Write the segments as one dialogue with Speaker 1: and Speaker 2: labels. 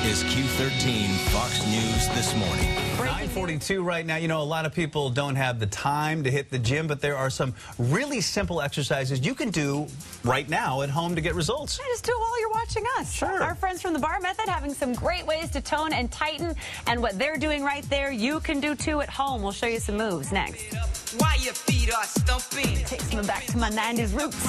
Speaker 1: is Q13 Fox News This Morning.
Speaker 2: 9:42 right now. You know, a lot of people don't have the time to hit the gym, but there are some really simple exercises you can do right now at home to get results.
Speaker 3: Yeah, just do it while you're watching us.
Speaker 2: Sure.
Speaker 3: Our friends from the Bar Method having some great ways to tone and tighten, and what they're doing right there, you can do too at home. We'll show you some moves next.
Speaker 4: Why your feet are stumping.
Speaker 3: Takes me back to my 90s roots.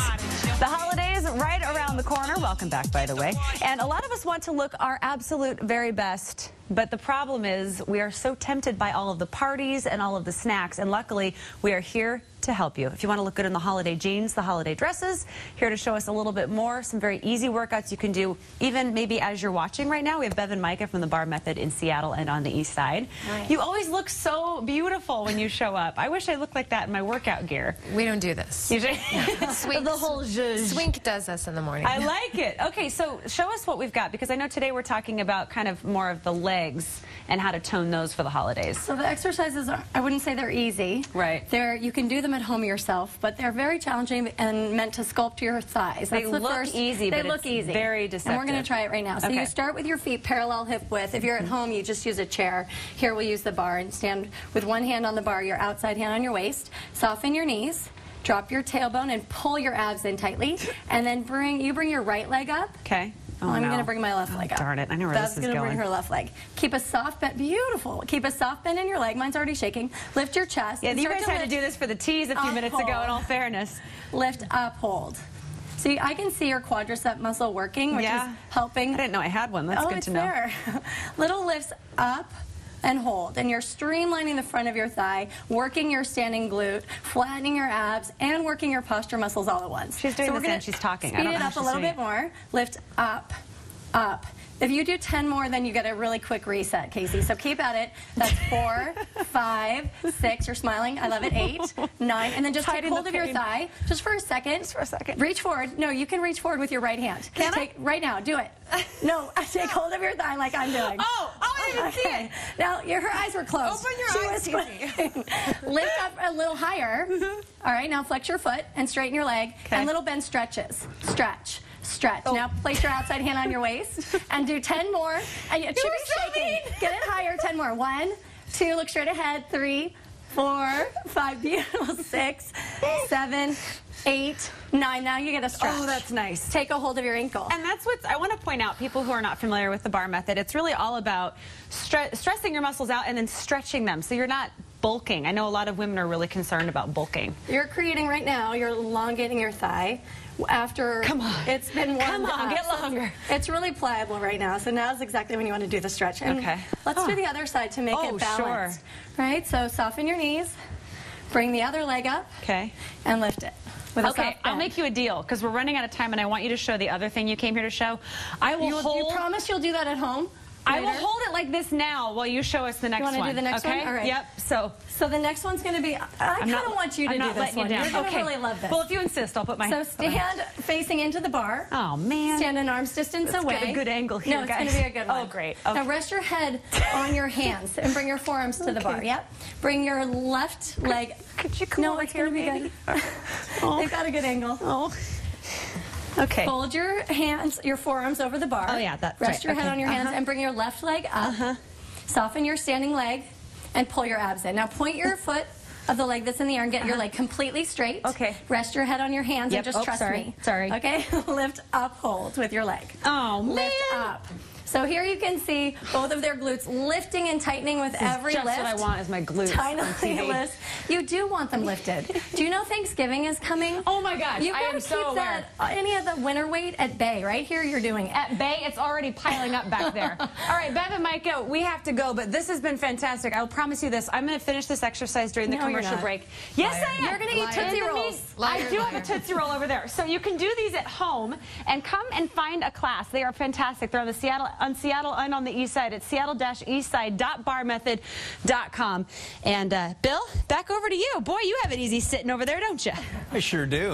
Speaker 3: The holidays right around the corner. Welcome back, by the way. And a lot of us want to look our absolute very best. But the problem is we are so tempted by all of the parties and all of the snacks. And luckily, we are here to help you. If you want to look good in the holiday jeans, the holiday dresses, here to show us a little bit more, some very easy workouts you can do even maybe as you're watching right now. We have Bev and Micah from the Bar Method in Seattle and on the east side.
Speaker 5: Right.
Speaker 3: You always look so beautiful when you show up. I wish I looked like that in my workout gear.
Speaker 5: We don't do this.
Speaker 3: You should-
Speaker 5: Swink,
Speaker 3: the whole zhuzh.
Speaker 5: Swink does us in the morning.
Speaker 3: I like it. Okay, so show us what we've got, because I know today we're talking about kind of more of the legs and how to tone those for the holidays.
Speaker 6: So the exercises are, I wouldn't say they're easy.
Speaker 3: Right.
Speaker 6: You can do them at home yourself, but they're very challenging and meant to sculpt your thighs.
Speaker 3: They
Speaker 6: That's the
Speaker 3: look
Speaker 6: first,
Speaker 3: easy,
Speaker 6: they
Speaker 3: but
Speaker 6: look
Speaker 3: it's
Speaker 6: easy.
Speaker 3: very deceptive.
Speaker 6: And we're going to try it right now. So
Speaker 3: Okay.
Speaker 6: you start with your feet parallel hip width. If you're at home, you just use a chair. Here we'll use the bar and stand with one hand on the bar, your outside hand on your waist. Soften your knees. Drop your tailbone and pull your abs in tightly. And then bring your right leg up.
Speaker 3: Okay. Oh,
Speaker 6: I'm
Speaker 3: no.
Speaker 6: going to bring my left leg up.
Speaker 3: Darn it. I know where
Speaker 6: That's
Speaker 3: this is
Speaker 6: going to bring
Speaker 3: going.
Speaker 6: her left leg. Keep a soft bend. Beautiful. Keep a soft bend in your leg. Mine's already shaking. Lift your chest.
Speaker 3: Yeah,
Speaker 6: and
Speaker 3: you
Speaker 6: start
Speaker 3: guys had to
Speaker 6: lift.
Speaker 3: do this for the teas a few minutes ago, in all fairness.
Speaker 6: Lift up, hold. See, I can see your quadricep muscle working, which
Speaker 3: Yeah.
Speaker 6: is helping.
Speaker 3: I didn't know I had one. That's good
Speaker 6: it's
Speaker 3: to know.
Speaker 6: there. Little lifts up and hold, and you're streamlining the front of your thigh, working your standing glute, flattening your abs, and working your posture muscles all at once.
Speaker 3: She's doing
Speaker 6: we're
Speaker 3: this
Speaker 6: gonna
Speaker 3: and she's talking. I
Speaker 6: Speed
Speaker 3: don't
Speaker 6: it
Speaker 3: know how
Speaker 6: up a
Speaker 3: she's
Speaker 6: little
Speaker 3: doing
Speaker 6: bit more. Lift up, up. If you do 10 more, then you get a really quick reset, Casey. So keep at it. That's 4, 5, 6. You're smiling. I love it. 8, 9. And then just take
Speaker 3: Hiding
Speaker 6: hold
Speaker 3: the
Speaker 6: of your
Speaker 3: pain.
Speaker 6: thigh just for a second.
Speaker 3: Just for a second.
Speaker 6: Reach forward. No, you can reach forward with your right hand.
Speaker 3: Can I?
Speaker 6: Right now. Do it. No, take hold of your thigh like I'm doing.
Speaker 3: Oh, I didn't see it.
Speaker 6: Now, her eyes were closed.
Speaker 5: Open your
Speaker 6: She
Speaker 5: eyes,
Speaker 6: was
Speaker 5: Casey.
Speaker 6: squinting. Lift up a little higher. All right, now flex your foot and straighten your leg.
Speaker 3: Okay.
Speaker 6: And little bend stretches. Stretch. Stretch. Now place your outside hand on your waist and do 10 more. And it should be
Speaker 3: so
Speaker 6: shaking.
Speaker 3: mean.
Speaker 6: Get it higher. 10 more. 1, 2. Look straight ahead. 3, 4, 5. Beautiful. 6, 7, 8, 9. Now you get a stretch.
Speaker 3: Oh, that's nice.
Speaker 6: Take a hold of your ankle.
Speaker 3: And that's what I want to point out, people who are not familiar with the Bar Method. It's really all about stressing your muscles out and then stretching them so you're not bulking. I know a lot of women are really concerned about bulking.
Speaker 6: You're creating right now, you're elongating your thigh after
Speaker 3: Come on.
Speaker 6: It's been warmed
Speaker 3: Come on,
Speaker 6: up.
Speaker 3: get
Speaker 6: So
Speaker 3: longer.
Speaker 6: It's really pliable right now, so now's exactly when you want to do the stretch. And
Speaker 3: Okay.
Speaker 6: let's do the other side to make
Speaker 3: Oh,
Speaker 6: it balanced. Right, so soften your knees, bring the other leg up,
Speaker 3: Okay.
Speaker 6: and lift it. With a
Speaker 3: Okay,
Speaker 6: soft
Speaker 3: I'll
Speaker 6: bend.
Speaker 3: make you a deal, because we're running out of time, and I want you to show the other thing you came here to show. I will
Speaker 6: You
Speaker 3: hold...
Speaker 6: promise you'll do that at home?
Speaker 3: I will
Speaker 6: later?
Speaker 3: hold it like this now while you show us the next one.
Speaker 6: wanna do the next
Speaker 3: okay?
Speaker 6: one? All right.
Speaker 3: Yep, so...
Speaker 6: So the next one's going to be, I kind of want you to
Speaker 3: I'm
Speaker 6: do
Speaker 3: not
Speaker 6: this
Speaker 3: letting
Speaker 6: one.
Speaker 3: you down.
Speaker 6: You're going to
Speaker 3: Okay.
Speaker 6: really love this.
Speaker 3: Well, if you insist, I'll put my...
Speaker 6: So stand facing into the bar.
Speaker 3: Oh, man.
Speaker 6: Stand an arm's distance
Speaker 3: Let's
Speaker 6: away.
Speaker 3: get a good angle here,
Speaker 6: No, it's
Speaker 3: guys.
Speaker 6: going to be a good one.
Speaker 3: Oh, great. Okay.
Speaker 6: Now rest your head on your hands and bring your forearms to the bar. Yep. Bring your left leg.
Speaker 3: Could you come
Speaker 6: No,
Speaker 3: over
Speaker 6: it's
Speaker 3: here,
Speaker 6: going to be
Speaker 3: maybe?
Speaker 6: good. They've got a good angle.
Speaker 3: Oh. Okay.
Speaker 6: Fold your hands, your forearms over the bar.
Speaker 3: Oh, yeah, that's
Speaker 6: Rest
Speaker 3: right.
Speaker 6: your head
Speaker 3: Okay.
Speaker 6: on your hands
Speaker 3: Uh-huh.
Speaker 6: and bring your left leg up. Soften your standing leg and pull your abs in. Now point your foot of the leg that's in the air and get your leg completely straight.
Speaker 3: Okay.
Speaker 6: Rest your head on your hands
Speaker 3: Yep.
Speaker 6: and just
Speaker 3: Oh,
Speaker 6: trust
Speaker 3: sorry.
Speaker 6: me.
Speaker 3: Sorry.
Speaker 6: Okay. Lift up, hold with your leg.
Speaker 3: Oh, man.
Speaker 6: Lift up. So here you can see both of their glutes lifting and tightening with every
Speaker 3: Just
Speaker 6: lift.
Speaker 3: what I want is my glutes on
Speaker 6: Tiny
Speaker 3: TV.
Speaker 6: lift. You do want them lifted. Do you know Thanksgiving is coming?
Speaker 3: Oh, my gosh.
Speaker 6: You've
Speaker 3: I
Speaker 6: got
Speaker 3: am
Speaker 6: to
Speaker 3: so
Speaker 6: keep
Speaker 3: aware.
Speaker 6: that any of the winter weight at bay. Right here, you're doing it.
Speaker 3: At bay, it's already piling up back there. All right, Bev and Micah, we have to go, but this has been fantastic. I'll promise you this. I'm going to finish this exercise during the
Speaker 6: No, you're
Speaker 3: commercial
Speaker 6: not.
Speaker 3: break. Yes,
Speaker 5: Liar.
Speaker 3: I am.
Speaker 6: You're gonna eat
Speaker 5: Liar.
Speaker 6: Tootsie
Speaker 3: In the
Speaker 6: Rolls.
Speaker 3: meat-
Speaker 5: Liar,
Speaker 3: I do have
Speaker 5: liar.
Speaker 3: a Tootsie Roll over there. So you can do these at home and come and find a class. They are fantastic. They're on Seattle and on the east side at seattle-eastside.barmethod.com. And Bill, back over to you. Boy, you have it easy sitting over there, don't you?
Speaker 2: I sure do.